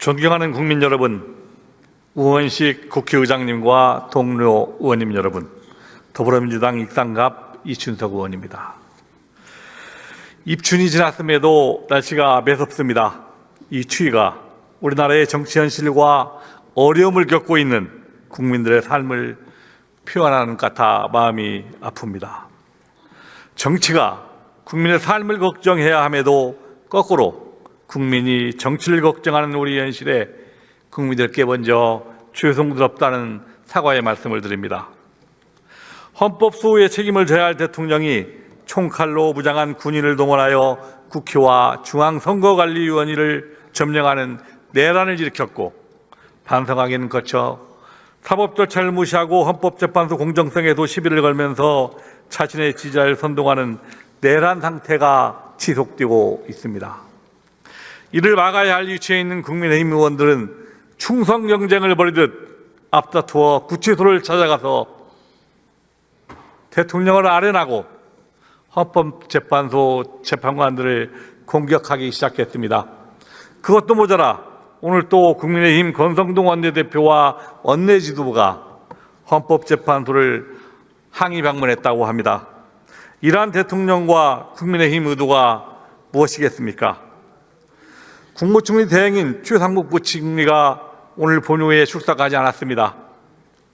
존경하는 국민 여러분, 우원식 국회의장님과 동료 의원님 여러분, 더불어민주당 익산갑 이춘석 의원입니다. 입춘이 지났음에도 날씨가 매섭습니다. 이 추위가 우리나라의 정치 현실과 어려움을 겪고 있는 국민들의 삶을 표현하는 것 같아 마음이 아픕니다. 정치가 국민의 삶을 걱정해야 함에도 거꾸로 국민이 정치를 걱정하는 우리 현실에 국민들께 먼저 죄송스럽다는 사과의 말씀을 드립니다. 헌법 수호의 책임을 져야 할 대통령이 총칼로 무장한 군인을 동원하여 국회와 중앙선거관리위원회를 점령하는 내란을 일으켰고, 반성하기는 거쳐 사법 절차를 무시하고 헌법재판소 공정성에도 시비를 걸면서 자신의 지지자를 선동하는 내란 상태가 지속되고 있습니다. 이를 막아야 할 위치에 있는 국민의힘 의원들은 충성 경쟁을 벌이듯 앞다투어 구치소를 찾아가서 대통령을 아련하고 헌법재판소 재판관들을 공격하기 시작했습니다. 그것도 모자라 오늘 또 국민의힘 권성동 원내대표와 원내 지도부가 헌법재판소를 항의 방문했다고 합니다. 이러한 대통령과 국민의힘 의도가 무엇이겠습니까? 국무총리 대행인 최상목 부총리가 오늘 본회의에 출석하지 않았습니다.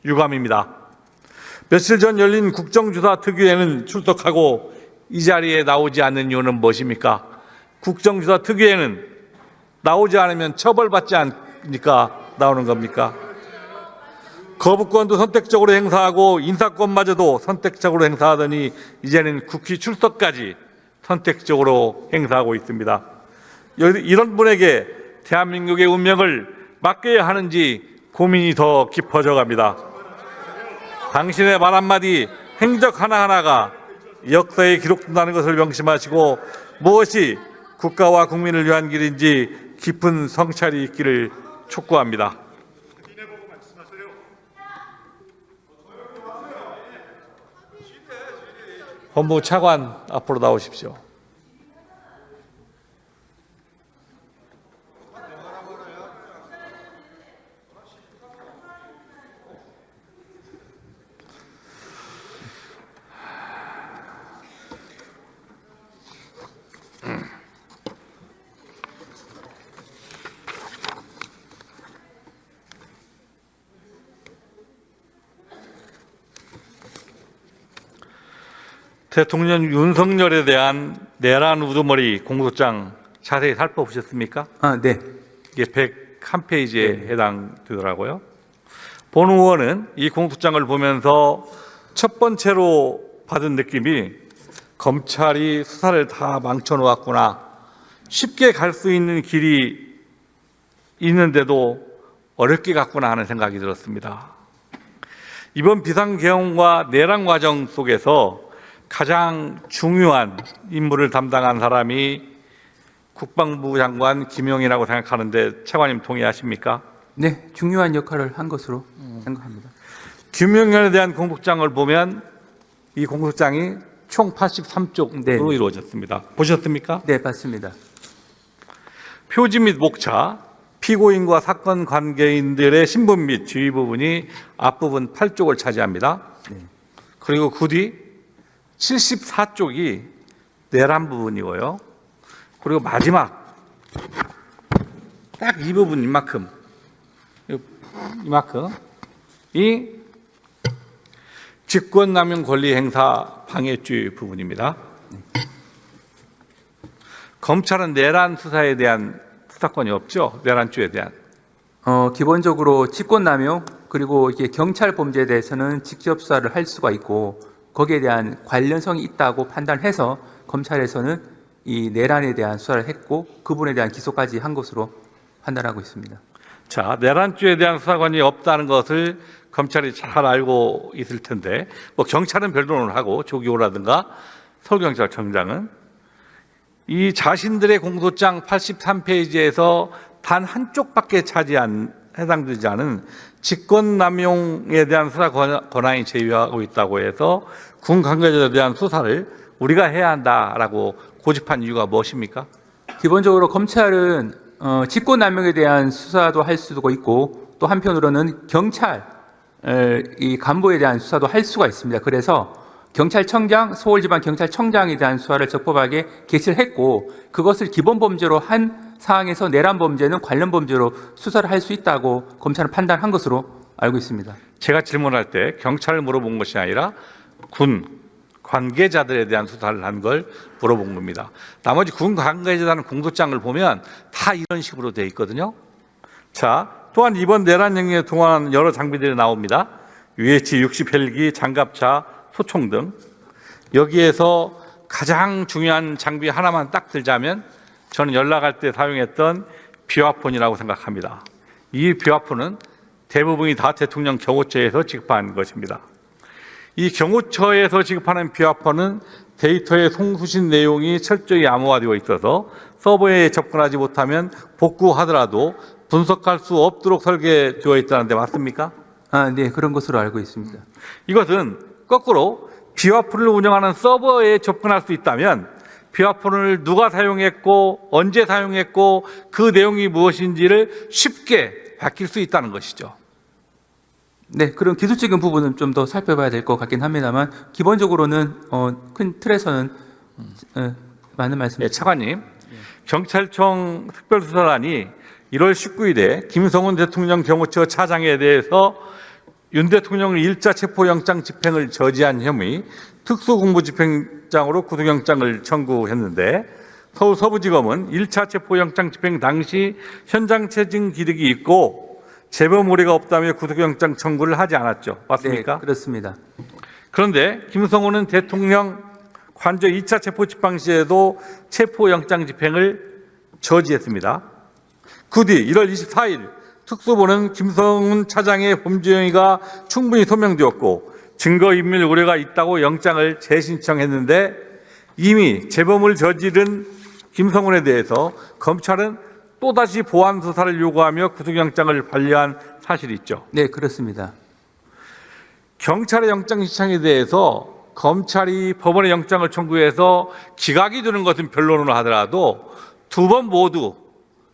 유감입니다. 며칠 전 열린 국정조사 특위에는 출석하고 이 자리에 나오지 않는 이유는 무엇입니까? 국정조사 특위에는 나오지 않으면 처벌받지 않으니까 나오는 겁니까? 거부권도 선택적으로 행사하고 인사권마저도 선택적으로 행사하더니 이제는 국회 출석까지 선택적으로 행사하고 있습니다. 이런 분에게 대한민국의 운명을 맡겨야 하는지 고민이 더 깊어져 갑니다. 당신의 말 한마디, 행적 하나하나가 역사에 기록된다는 것을 명심하시고 무엇이 국가와 국민을 위한 길인지 깊은 성찰이 있기를 촉구합니다. 법무부 차관 앞으로 나오십시오. 대통령 윤석열에 대한 내란 우두머리 공소장 자세히 살펴보셨습니까? 네. 이게 101페이지에 해당되더라고요. 본 의원은 이 공소장을 보면서 첫 번째로 받은 느낌이 검찰이 수사를 다 망쳐놓았구나. 쉽게 갈 수 있는 길이 있는데도 어렵게 갔구나 하는 생각이 들었습니다. 이번 비상계엄과 내란 과정 속에서 가장 중요한 임무를 담당한 사람이 국방부 장관 김용이라고 생각하는데 차관님 동의하십니까? 네, 중요한 역할을 한 것으로 생각합니다. 김용현에 대한 공소장을 보면 이 공소장이 총 83쪽으로 네. 이루어졌습니다. 보셨습니까? 네, 맞습니다. 표지 및 목차, 피고인과 사건 관계인들의 신분 및 지휘 부분이 앞부분 8쪽을 차지합니다. 네. 그리고 그 뒤 74쪽이 내란 부분이고요. 그리고 마지막 딱 이 부분 이만큼 이 직권남용 권리행사 방해죄 부분입니다. 검찰은 내란 수사에 대한 수사권이 없죠. 내란죄에 대한. 기본적으로 직권남용 그리고 이게 경찰 범죄에 대해서는 직접 수사를 할 수가 있고 거기에 대한 관련성이 있다고 판단해서 검찰에서는 이 내란에 대한 수사를 했고 그분에 대한 기소까지 한 것으로 판단하고 있습니다. 자, 내란죄에 대한 수사권이 없다는 것을 검찰이 잘 알고 있을 텐데, 뭐 경찰은 별도로 하고 조기호라든가 서울경찰청장은 이 자신들의 공소장 83페이지에서 단 한쪽밖에 해당되지 않은 직권남용에 대한 수사 권한이 제외하고 있다고 해서 군 관계자들에 대한 수사를 우리가 해야 한다라고 고집한 이유가 무엇입니까? 기본적으로 검찰은 직권남용에 대한 수사도 할 수도 있고 또 한편으로는 경찰 이 간부에 대한 수사도 할 수가 있습니다. 그래서 경찰청장, 서울지방경찰청장에 대한 수사를 적법하게 개시를 했고 그것을 기본 범죄로 한 사항에서 내란 범죄는 관련 범죄로 수사를 할 수 있다고 검찰은 판단한 것으로 알고 있습니다. 제가 질문할 때 경찰을 물어본 것이 아니라 군 관계자들에 대한 수사를 한 걸 물어본 겁니다. 나머지 군 관계자들은 공소장을 보면 다 이런 식으로 돼 있거든요. 자, 또한 이번 내란 영리에 동원한 여러 장비들이 나옵니다. UH-60 헬기, 장갑차, 소총 등. 여기에서 가장 중요한 장비 하나만 딱 들자면 저는 연락할 때 사용했던 비화폰이라고 생각합니다. 이 비화폰은 대부분이 다 대통령 경호처에서 지급한 것입니다. 이 경호처에서 지급하는 비화폰은 데이터의 송수신 내용이 철저히 암호화되어 있어서 서버에 접근하지 못하면 복구하더라도 분석할 수 없도록 설계되어 있다는데 맞습니까? 네, 그런 것으로 알고 있습니다. 이것은 거꾸로 비화폰을 운영하는 서버에 접근할 수 있다면 비화폰을 누가 사용했고 언제 사용했고 그 내용이 무엇인지를 쉽게 밝힐 수 있다는 것이죠. 네, 그런 기술적인 부분은 좀 더 살펴봐야 될 것 같긴 합니다만 기본적으로는 큰 틀에서는 맞는 말씀입니다. 네, 차관님, 경찰청 특별수사단이 1월 19일에 김성훈 대통령 경호처 차장에 대해서 윤 대통령 1차 체포영장 집행을 저지한 혐의 특수공무집행장으로 구속영장을 청구했는데 서울 서부지검은 1차 체포영장 집행 당시 현장 체증 기록이 있고 재범 우려가 없다며 구속영장 청구를 하지 않았죠. 맞습니까? 네, 그렇습니다. 그런데 김성훈은 대통령 관저 2차 체포 집행 시에도 체포영장 집행을 저지했습니다. 그 뒤 1월 24일 특수부는 김성훈 차장의 범죄 행위가 충분히 소명되었고 증거인멸 우려가 있다고 영장을 재신청했는데 이미 재범을 저지른 김성훈에 대해서 검찰은 또다시 보완 수사를 요구하며 구속영장을 반려한 사실이 있죠. 네, 그렇습니다. 경찰의 영장 신청에 대해서 검찰이 법원에 영장을 청구해서 기각이 되는 것은 변론으로 하더라도 두 번 모두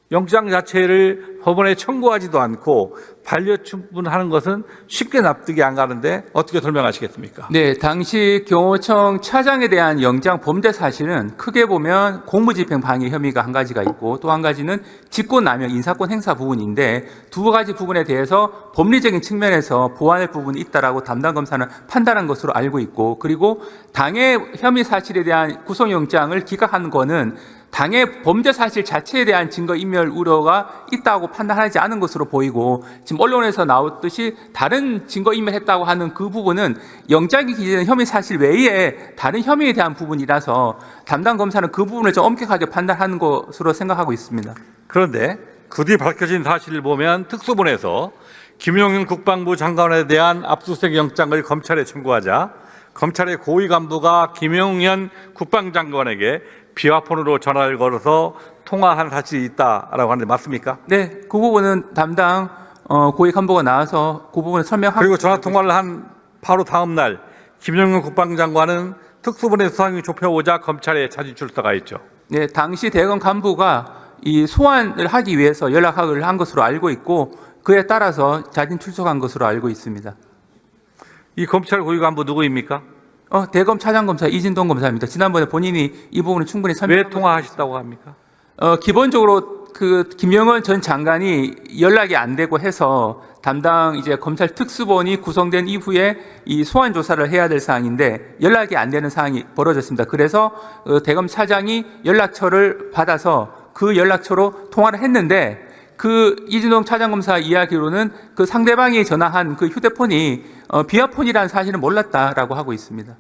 영장 자체를 법원에 청구하지도 않고 반려충분하는 것은 쉽게 납득이 안 가는데 어떻게 설명하시겠습니까? 네, 당시 경호청 차장에 대한 영장 범죄 사실은 크게 보면 공무집행 방해 혐의가 한 가지가 있고 또 한 가지는 직권남용 인사권 행사 부분인데 두 가지 부분에 대해서 법리적인 측면에서 보완할 부분이 있다라고 담당 검사는 판단한 것으로 알고 있고 그리고 당해 혐의 사실에 대한 구속영장을 기각한 거는 당해 범죄 사실 자체에 대한 증거인멸 우려가 있다고 판단하지 않은 것으로 보이고 지금 언론에서 나왔듯이 다른 증거인멸했다고 하는 그 부분은 영장이 기재된 혐의 사실 외에 다른 혐의에 대한 부분이라서 담당 검사는 그 부분을 좀 엄격하게 판단하는 것으로 생각하고 있습니다. 그런데 그 뒤 밝혀진 사실을 보면 특수본에서 김용윤 국방부 장관에 대한 압수수색 영장을 검찰에 청구하자 검찰의 고위 간부가 김용현 국방장관에게 비화폰으로 전화를 걸어서 통화한 사실이 있다라고 하는데 맞습니까? 네, 그 부분은 담당 고위 간부가 나와서 그 부분을 설명하고 그리고 전화 통화를 한 바로 다음 날 김용현 국방장관은 특수본의 수사경이 좁혀오자 검찰에 자진 출석가 있죠. 네, 당시 대검 간부가 이 소환을 하기 위해서 연락을 한 것으로 알고 있고 그에 따라서 자진 출석한 것으로 알고 있습니다. 이 검찰 고위 간부 누구입니까? 대검 차장검사 이진동 검사입니다. 지난번에 본인이 이 부분을 충분히 설명. 왜 통화하셨다고 합니까? 기본적으로 그 김영원 전 장관이 연락이 안 되고 해서 담당 이제 검찰 특수본이 구성된 이후에 이 소환 조사를 해야 될 사항인데 연락이 안 되는 상황이 벌어졌습니다. 그래서 대검 차장이 연락처를 받아서 그 연락처로 통화를 했는데 그 이진동 차장검사 이야기로는 그 상대방이 전화한 그 휴대폰이 비화폰이라는 사실은 몰랐다라고 하고 있습니다.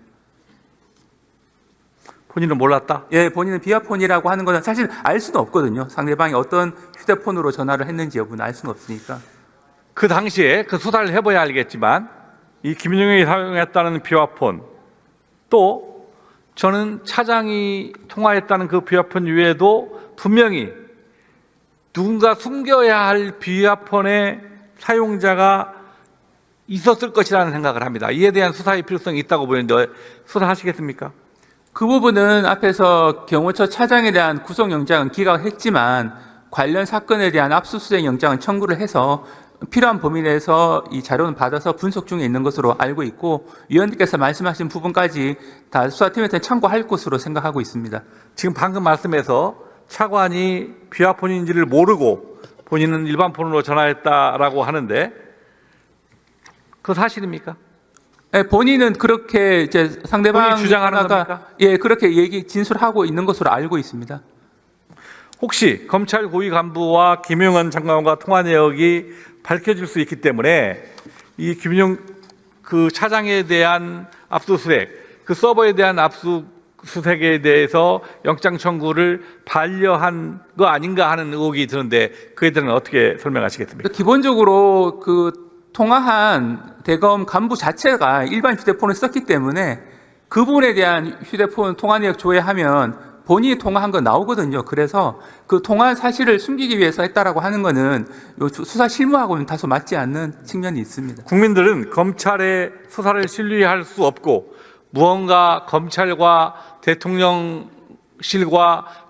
본인은 몰랐다? 예, 본인은 비화폰이라고 하는 것은 사실 알 수는 없거든요. 상대방이 어떤 휴대폰으로 전화를 했는지 여부는 알 수는 없으니까. 그 당시에 그 수사를 해봐야 알겠지만 이 김용현이 사용했다는 비화폰 또 저는 차장이 통화했다는 그 비화폰 외에도 분명히 누군가 숨겨야 할 비화폰의 사용자가 있었을 것이라는 생각을 합니다. 이에 대한 수사의 필요성이 있다고 보이는데 수사하시겠습니까? 그 부분은 앞에서 경호처 차장에 대한 구속영장은 기각했지만 관련 사건에 대한 압수수색 영장을 청구를 해서 필요한 범위 내에서 이 자료는 받아서 분석 중에 있는 것으로 알고 있고, 위원님께서 말씀하신 부분까지 다 수사팀한테 참고할 것으로 생각하고 있습니다. 지금 방금 말씀에서 차관이 비화폰인지를 모르고 본인은 일반 폰으로 전화했다라고 하는데 그 사실입니까? 예, 본인은 그렇게 이제 상대방 본인이 주장하는 겁니까? 예, 그렇게 진술하고 있는 것으로 알고 있습니다. 혹시 검찰 고위 간부와 김용현 장관과 통화 내역이 밝혀질 수 있기 때문에 이 김용 그 차장에 대한 압수수색, 그 서버에 대한 압수수색에 대해서 영장 청구를 반려한 거 아닌가 하는 의혹이 드는데 그에 대해서는 어떻게 설명하시겠습니까? 기본적으로 그 통화한 대검 간부 자체가 일반 휴대폰을 썼기 때문에 그 부분에 대한 휴대폰 통화 내역 조회하면 본인이 통화한 거 나오거든요. 그래서 그 통화 사실을 숨기기 위해서 했다라고 하는 거는 요 수사 실무하고는 다소 맞지 않는 측면이 있습니다. 국민들은 검찰의 수사를 신뢰할 수 없고 무언가 검찰과 대통령실과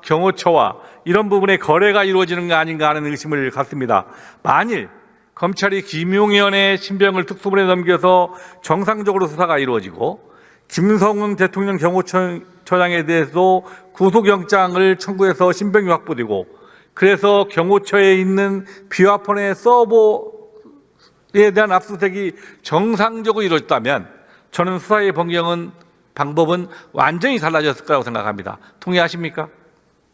경호처와 이런 부분에 거래가 이루어지는 거 아닌가 하는 의심을 갖습니다. 만일 검찰이 김용현의 신병을 특수본에 넘겨서 정상적으로 수사가 이루어지고 김성은 대통령 경호처장에 대해서 구속영장을 청구해서 신병이 확보되고 그래서 경호처에 있는 비화폰의 서버에 대한 압수수색이 정상적으로 이루어졌다면 저는 수사의 방법은 완전히 달라졌을 거라고 생각합니다. 동의하십니까?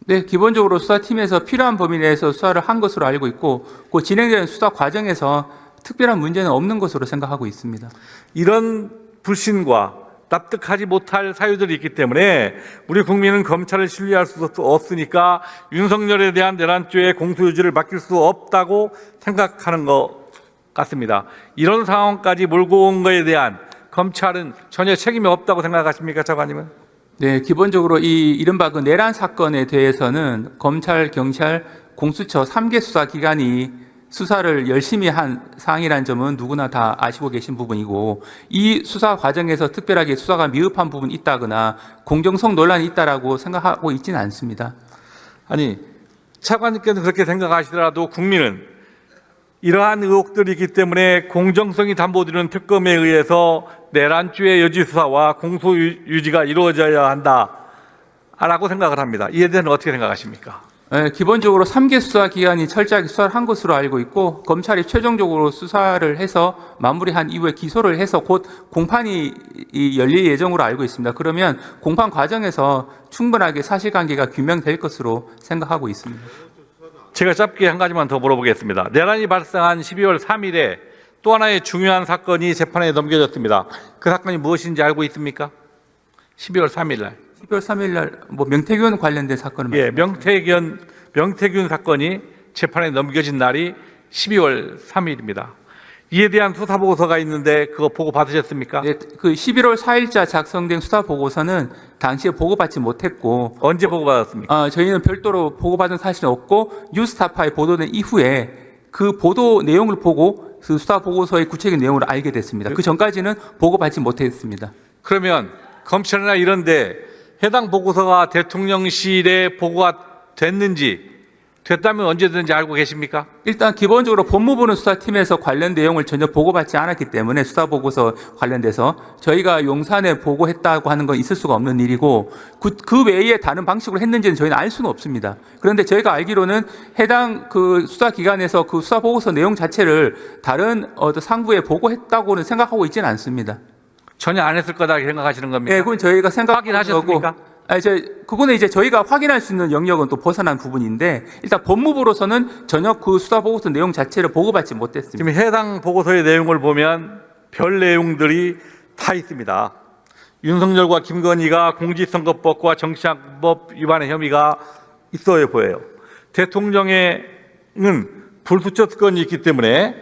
네, 기본적으로 수사팀에서 필요한 범위 내에서 수사를 한 것으로 알고 있고 그 진행되는 수사 과정에서 특별한 문제는 없는 것으로 생각하고 있습니다. 이런 불신과 납득하지 못할 사유들이 있기 때문에 우리 국민은 검찰을 신뢰할 수 없으니까 윤석열에 대한 내란죄의 공소유지를 맡길 수 없다고 생각하는 것 같습니다. 이런 상황까지 몰고 온 것에 대한 검찰은 전혀 책임이 없다고 생각하십니까, 차관님은? 네, 기본적으로 이 이른바 그 내란 사건에 대해서는 검찰, 경찰, 공수처 3개 수사 기관이 수사를 열심히 한 사항이라는 점은 누구나 다 아시고 계신 부분이고 이 수사 과정에서 특별하게 수사가 미흡한 부분이 있다거나 공정성 논란이 있다라고 생각하고 있지는 않습니다. 아니, 차관님께서 그렇게 생각하시더라도 국민은 이러한 의혹들이 있기 때문에 공정성이 담보되는 특검에 의해서 내란죄의 여지 수사와 공소 유지가 이루어져야 한다라고 생각을 합니다. 이에 대해서는 어떻게 생각하십니까? 네, 기본적으로 3개 수사 기관이 철저하게 수사를 한 것으로 알고 있고 검찰이 최종적으로 수사를 해서 마무리한 이후에 기소를 해서 곧 공판이 열릴 예정으로 알고 있습니다. 그러면 공판 과정에서 충분하게 사실관계가 규명될 것으로 생각하고 있습니다. 제가 짧게 한 가지만 더 물어보겠습니다. 내란이 발생한 12월 3일에 또 하나의 중요한 사건이 재판에 넘겨졌습니다. 그 사건이 무엇인지 알고 있습니까? 12월 3일 날. 12월 3일 날 뭐 명태균 관련된 사건을 예, 명태균 사건이 재판에 넘겨진 날이 12월 3일입니다. 이에 대한 수사 보고서가 있는데 그거 보고 받으셨습니까? 네, 그 11월 4일자 작성된 수사 보고서는 당시에 보고받지 못했고 언제 보고받았습니까? 저희는 별도로 보고받은 사실은 없고 뉴스타파에 보도된 이후에 그 보도 내용을 보고 그 수사 보고서의 구체적인 내용을 알게 됐습니다. 그 전까지는 보고받지 못했습니다. 그러면 검찰이나 이런데 해당 보고서가 대통령실에 보고가 됐다면 언제든지 알고 계십니까? 일단 기본적으로 법무부는 수사팀에서 관련 내용을 전혀 보고받지 않았기 때문에 수사 보고서 관련돼서 저희가 용산에 보고했다고 하는 건 있을 수가 없는 일이고 그 외에 다른 방식으로 했는지는 저희는 알 수는 없습니다. 그런데 저희가 알기로는 해당 그 수사기관에서 그 수사 보고서 내용 자체를 다른 상부에 보고했다고는 생각하고 있지는 않습니다. 전혀 안 했을 거다 생각하시는 겁니까? 네, 그건 저희가 확인하셨습니까? 그거는 이제 저희가 확인할 수 있는 영역은 또 벗어난 부분인데 일단 법무부로서는 전혀 그 수사 보고서 내용 자체를 보고받지 못했습니다. 지금 해당 보고서의 내용을 보면 별 내용들이 다 있습니다. 윤석열과 김건희가 공직선거법과 정치자금법 위반의 혐의가 있어 보여요. 대통령에는 불수처 특권이 있기 때문에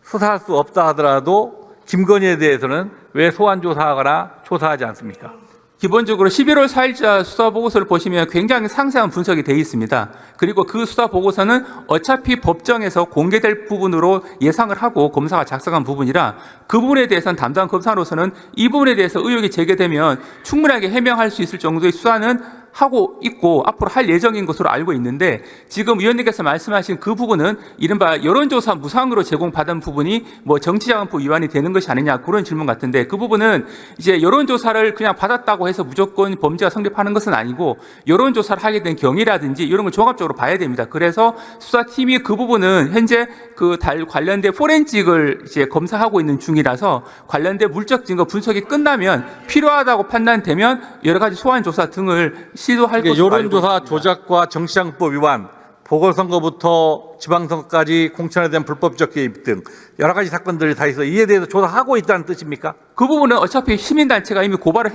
수사할 수 없다 하더라도 김건희에 대해서는 왜 소환 조사하거나 조사하지 않습니까? 기본적으로 11월 4일자 수사 보고서를 보시면 굉장히 상세한 분석이 되어 있습니다. 그리고 그 수사 보고서는 어차피 법정에서 공개될 부분으로 예상을 하고 검사가 작성한 부분이라 그 부분에 대해서는 담당 검사로서는 이 부분에 대해서 의혹이 제기되면 충분하게 해명할 수 있을 정도의 수사는 하고 있고 앞으로 할 예정인 것으로 알고 있는데, 지금 위원님께서 말씀하신 그 부분은 이른바 여론조사 무상으로 제공받은 부분이 뭐 정치자금법 위반이 되는 것이 아니냐, 그런 질문 같은데, 그 부분은 이제 여론조사를 그냥 받았다고 해서 무조건 범죄가 성립하는 것은 아니고 여론조사를 하게 된 경위라든지 이런 걸 종합적으로 봐야 됩니다. 그래서 수사팀이 그 부분은 현재 그 관련된 포렌식을 이제 검사하고 있는 중이라서 관련된 물적 증거 분석이 끝나면 필요하다고 판단되면 여러 가지 소환 조사 등을 시도할 것으로 알고 여론조사 있습니다. 조작과 정치자금법 위반, 보궐선거부터 지방선거까지 공천에 대한 불법적 개입 등 여러 가지 사건들이 다 있어 이에 대해서 조사하고 있다는 뜻입니까? 그 부분은 어차피 시민단체가 이미 고발을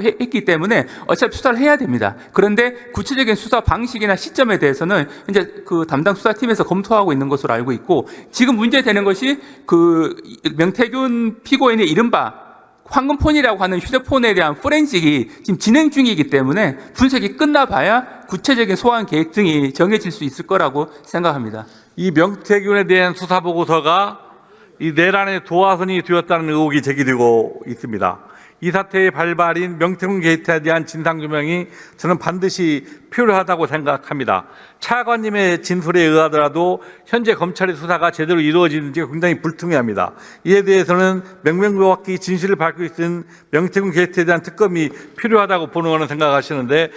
했기 때문에 어차피 수사를 해야 됩니다. 그런데 구체적인 수사 방식이나 시점에 대해서는 이제 그 담당 수사팀에서 검토하고 있는 것으로 알고 있고, 지금 문제되는 것이 그 명태균 피고인의 이른바 황금폰이라고 하는 휴대폰에 대한 포렌식이 지금 진행 중이기 때문에 분석이 끝나봐야 구체적인 소환 계획 등이 정해질 수 있을 거라고 생각합니다. 이 명태균에 대한 수사 보고서가 이 내란의 도화선이 되었다는 의혹이 제기되고 있습니다. 이 사태의 발발인 명태균 게이트에 대한 진상규명이 저는 반드시 필요하다고 생각합니다. 차관님의 진술에 의하더라도 현재 검찰의 수사가 제대로 이루어지는지가 굉장히 불투명합니다. 이에 대해서는 명명백백히 진실을 밝히고 있는 명태균 게이트에 대한 특검이 필요하다고 보는 거는 생각하시는데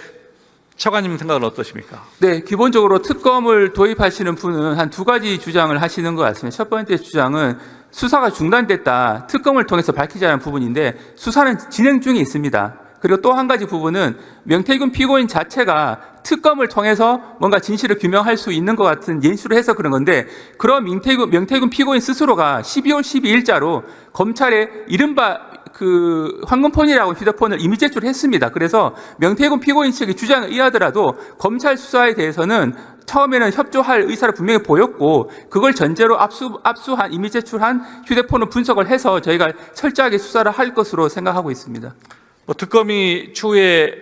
차관님 생각은 어떠십니까? 네, 기본적으로 특검을 도입하시는 분은 한 두 가지 주장을 하시는 것 같습니다. 첫 번째 주장은 수사가 중단됐다, 특검을 통해서 밝히자는 부분인데 수사는 진행 중에 있습니다. 그리고 또 한 가지 부분은 명태균 피고인 자체가 특검을 통해서 뭔가 진실을 규명할 수 있는 것 같은 연출을 해서 그런 건데, 그런 명태균 피고인 스스로가 12월 12일자로 검찰에 이른바 그 황금폰이라고 휴대폰을 이미 제출했습니다. 그래서 명태균 피고인 측의 주장에 의하더라도 검찰 수사에 대해서는 처음에는 협조할 의사를 분명히 보였고, 그걸 전제로 압수한 이미 제출한 휴대폰을 분석을 해서 저희가 철저하게 수사를 할 것으로 생각하고 있습니다. 뭐 특검이 추후에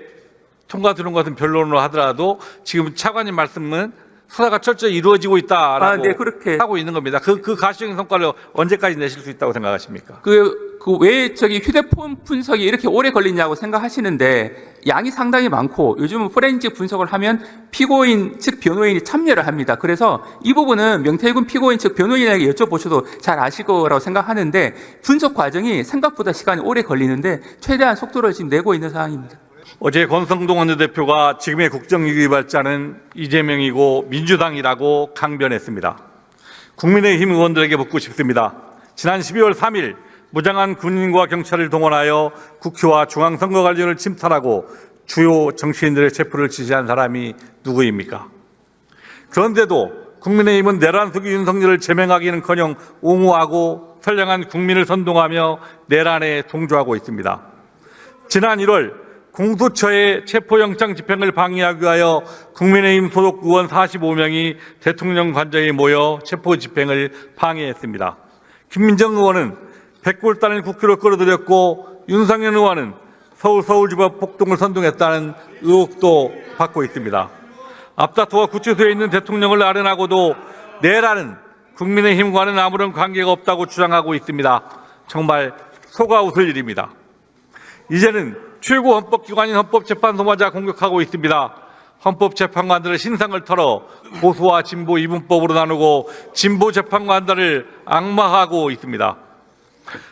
통과되는 것은 변론으로 하더라도 지금 차관님 말씀은 수사가 철저히 이루어지고 있다라고 네, 그렇게 하고 있는 겁니다. 그 가시적인 성과를 언제까지 내실 수 있다고 생각하십니까? 왜 저기 휴대폰 분석이 이렇게 오래 걸리냐고 생각하시는데, 양이 상당히 많고 요즘은 포렌식 분석을 하면 피고인 측 변호인이 참여를 합니다. 그래서 이 부분은 명태균 피고인 측 변호인에게 여쭤보셔도 잘 아실 거라고 생각하는데, 분석 과정이 생각보다 시간이 오래 걸리는데 최대한 속도를 지금 내고 있는 상황입니다. 어제 권성동 원내대표가 지금의 국정위기 발자는 이재명이고 민주당이라고 강변했습니다. 국민의힘 의원들에게 묻고 싶습니다. 지난 12월 3일 무장한 군인과 경찰을 동원하여 국회와 중앙선거관리위원회를 침탈하고 주요 정치인들의 체포를 지시한 사람이 누구입니까? 그런데도 국민의힘은 내란 속의 윤석열을 제명하기는커녕 옹호하고 선량한 국민을 선동하며 내란에 동조하고 있습니다. 지난 1월 공수처의 체포영장 집행을 방해하기 위하여 국민의힘 소속 의원 45명이 대통령 관저에 모여 체포 집행을 방해했습니다. 김민정 의원은 백골단을 국회로 끌어들였고 윤상현 의원은 서울지법 폭동을 선동했다는 의혹도 받고 있습니다. 앞다투어 구치소에 있는 대통령을 아련하고도 내란은 국민의힘과는 아무런 관계가 없다고 주장하고 있습니다. 정말 속아 웃을 일입니다. 이제는 최고 헌법기관인 헌법재판소마저 공격하고 있습니다. 헌법재판관들의 신상을 털어 보수와 진보 이분법으로 나누고 진보 재판관들을 악마화하고 있습니다.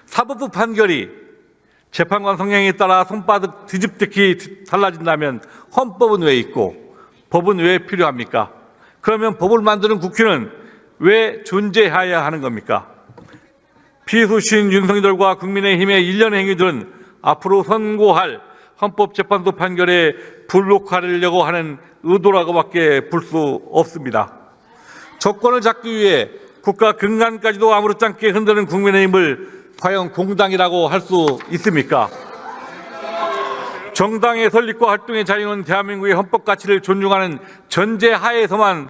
사법부 판결이 재판관 성향에 따라 손바닥 뒤집듯이 달라진다면 헌법은 왜 있고 법은 왜 필요합니까? 그러면 법을 만드는 국회는 왜 존재해야 하는 겁니까? 피수신 윤석열과 국민의힘의 일련의 행위들은 앞으로 선고할 헌법재판소 판결에 불복하려고 하는 의도라고밖에 볼 수 없습니다. 정권을 잡기 위해 국가 근간까지도 아무렇지 않게 흔드는 국민의힘을 과연 공당이라고 할 수 있습니까? 정당의 설립과 활동의 자유는 대한민국의 헌법 가치를 존중하는 전제 하에서만